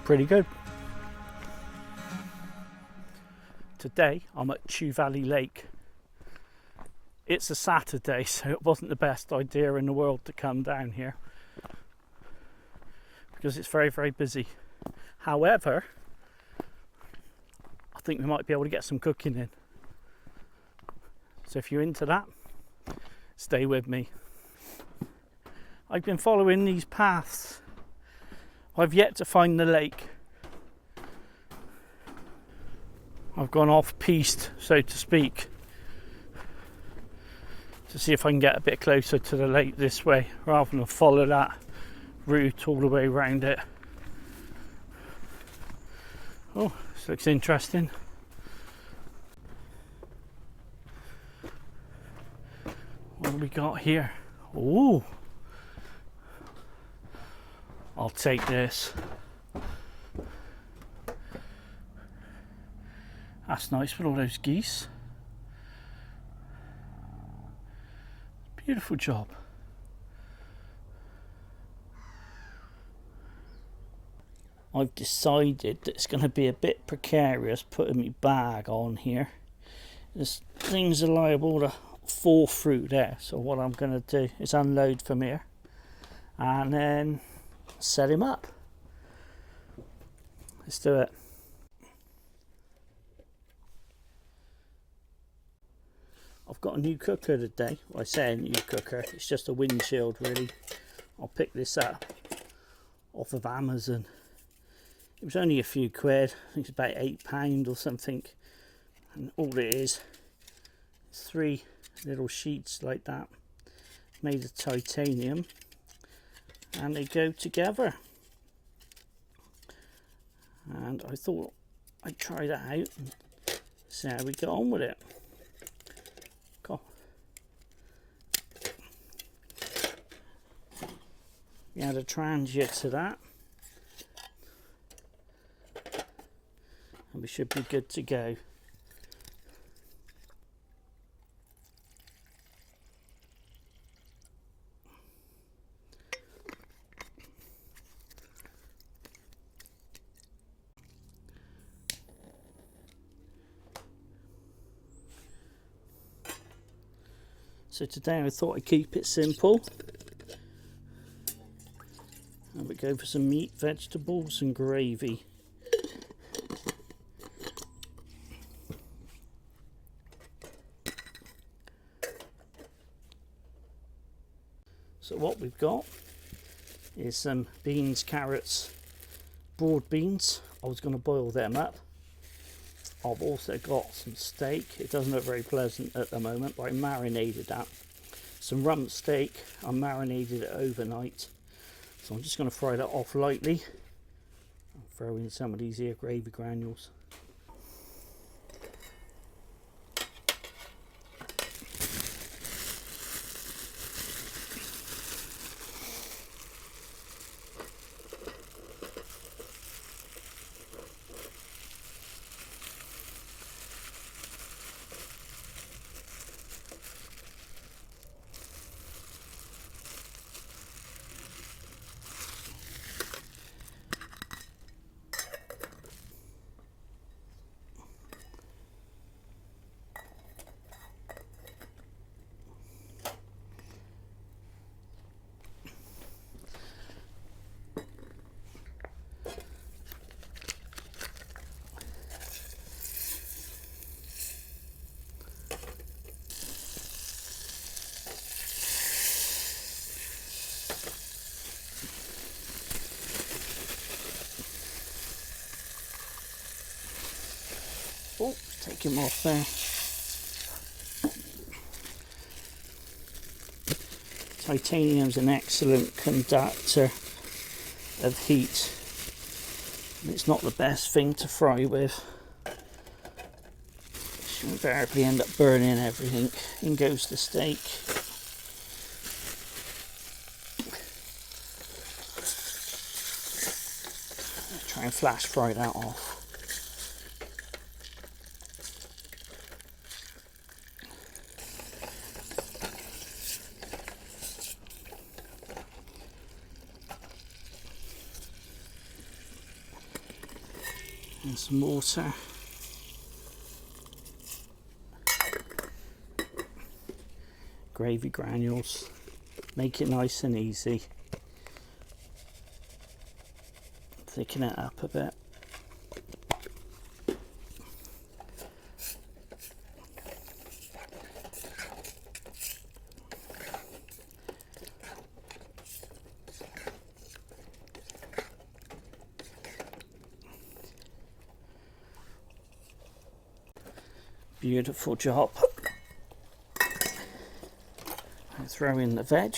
Pretty good. Today I'm at Chew Valley Lake. It's a Saturday, so it wasn't the best idea in the world to come down here because it's very, very busy. However, I think we might be able to get some cooking in. So if you're into that, stay with me. I've been following these paths. I've yet to find the lake. I've gone off-piste, so to speak, to see if I can get a bit closer to the lake this way, rather than follow that route all the way around it. Oh, this looks interesting. What have we got here? Ooh, I'll take this. That's nice with all those geese. Beautiful job. I've decided that it's going to be a bit precarious putting my bag on here. There's things are liable to fall through there, so what I'm going to do is unload from here and then set him up. Let's do it. I've got a new cooker today. Well, I say a new cooker, it's just a windshield really. I'll pick this up off of Amazon. It was only a few quid, I think it's about £8 or something. And all it is 3 little sheets like that, made of titanium, and they go together. And I thought I'd try that out and see how we get on with it. We add a transient to that and we should be good to go. So today I thought I'd keep it simple. And we go for some meat, vegetables and gravy. So what we've got is some beans, carrots, broad beans. I was going to boil them up. I've also got some steak. It doesn't look very pleasant at the moment, but I marinated that. Some rump steak, I marinated it overnight. So I'm just going to fry that off lightly. I'll throw in some of these here gravy granules. Oh, take him off there. Titanium's an excellent conductor of heat. It's not the best thing to fry with. You invariably end up burning everything. In goes the steak. Try and flash fry that off. And some water. Gravy granules. Make it nice and easy. Thicken it up a bit. Beautiful job. I throw in the veg.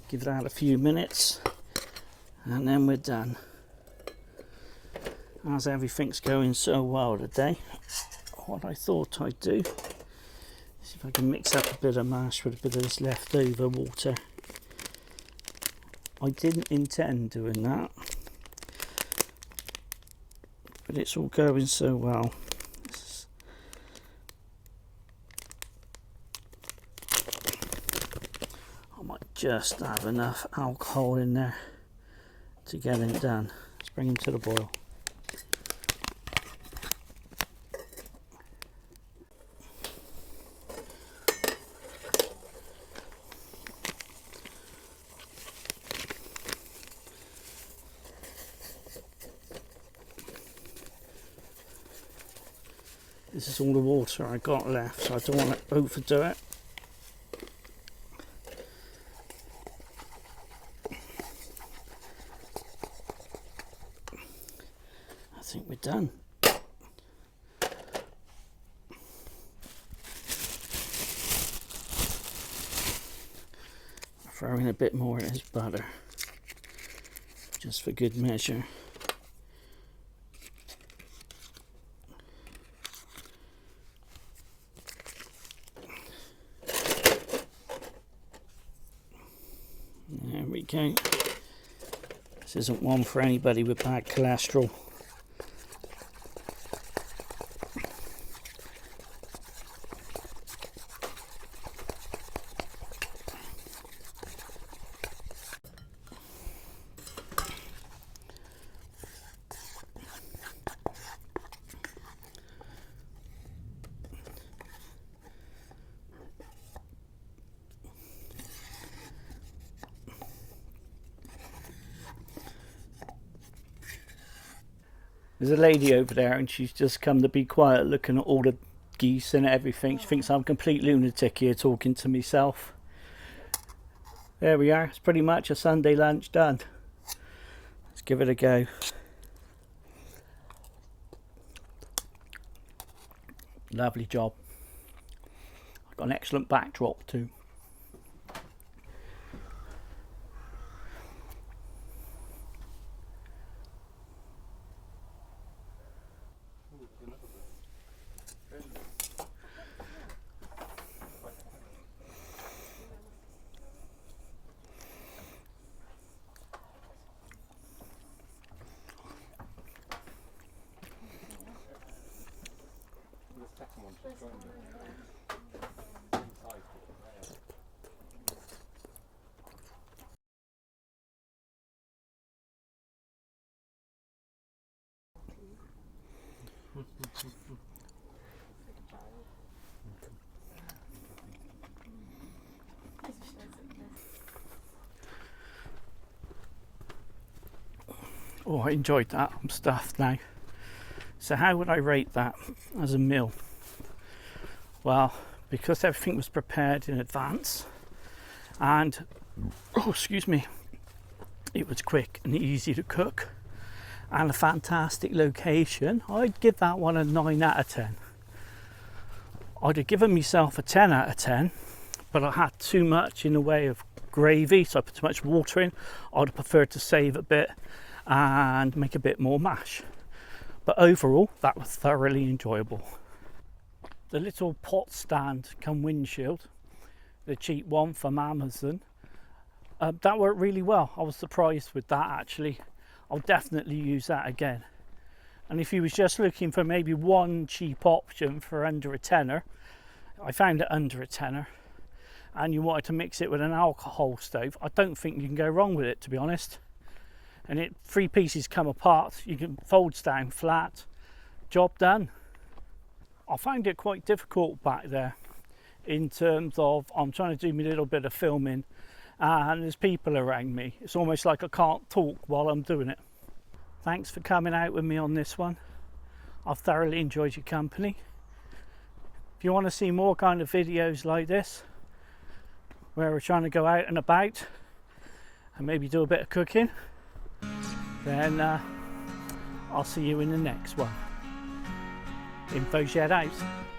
Give that a few minutes and then we're done. As everything's going so well today, what I thought I'd do is if I can mix up a bit of mash with a bit of this leftover water. I didn't intend doing that, but it's all going so well. Just have enough alcohol in there to get it done. Let's bring him to the boil. This is all the water I got left, so I don't want to overdo it. I think we're done. Throw in a bit more of this butter, just for good measure. There we go. This isn't one for anybody with bad cholesterol. There's a lady over there and she's just come to be quiet looking at all the geese and everything. She thinks I'm a complete lunatic here talking to myself. There we are. It's pretty much a Sunday lunch done. Let's give it a go. Lovely job. I've got an excellent backdrop too. Oh, I enjoyed that. I'm stuffed now. So how would I rate that as a meal? Well, because everything was prepared in advance and, oh, excuse me, it was quick and easy to cook and a fantastic location, I'd give that one a 9 out of 10. I'd have given myself a 10 out of 10, but I had too much in the way of gravy, so I put too much water in. I'd have preferred to save a bit and make a bit more mash. But overall, that was thoroughly enjoyable. the little pot stand come windshield, the cheap one from Amazon. That worked really well. I was surprised with that actually. I'll definitely use that again. And if you was just looking for maybe one cheap option for under a tenner, I found it under a tenner, and you wanted to mix it with an alcohol stove, I don't think you can go wrong with it, to be honest. And it 3 pieces come apart, you can folds down flat, job done. I found it quite difficult back there in terms of I'm trying to do my little bit of filming and there's people around me. It's almost like I can't talk while I'm doing it. Thanks for coming out with me on this one. I've thoroughly enjoyed your company. If you want to see more kind of videos like this, where we're trying to go out and about and maybe do a bit of cooking, then I'll see you in the next one. InfoZhed out.